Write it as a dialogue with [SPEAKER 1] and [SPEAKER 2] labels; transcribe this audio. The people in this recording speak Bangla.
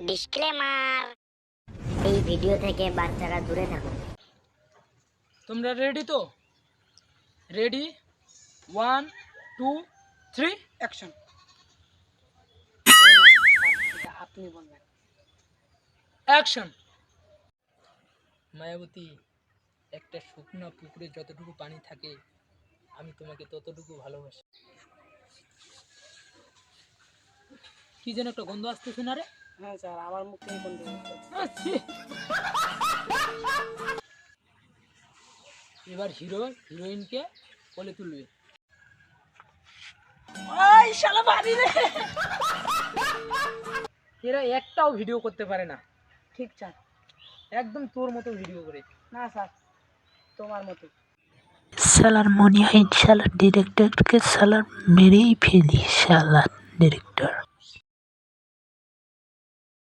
[SPEAKER 1] ডিসক্লেমার, এই ভিডিও থেকে বাচ্চারা দূরে থাকুন।
[SPEAKER 2] তোমরা রেডি তো? Ready, 1 2 3 action.
[SPEAKER 3] আপনি বলবেন।
[SPEAKER 2] অ্যাকশন। মায়াবতী, একটা শুকনো পুকুরে যতটুকু পানি থাকে আমি তোমাকে ততটুকু ভালোবাসি। কি যেন একটা গন্ধ আসতেছে না রে?
[SPEAKER 3] হ্যাঁ স্যার, আমার মুখ থেকে কোন দিকে?
[SPEAKER 2] আচ্ছা। এবার হিরো হিরোইনকে কোলে তুলবে। ওই শালা বাড়ি রে, এরা একটাও ভিডিও করতে পারে না।
[SPEAKER 3] ঠিক স্যার।
[SPEAKER 2] একদম তোর মতো ভিডিও করে।
[SPEAKER 3] না স্যার, তোমার মতো।
[SPEAKER 4] শালার মনে হয় শালার ডিরেক্টরকে শালার মেরেই ফেলি শালার ডিরেক্টর।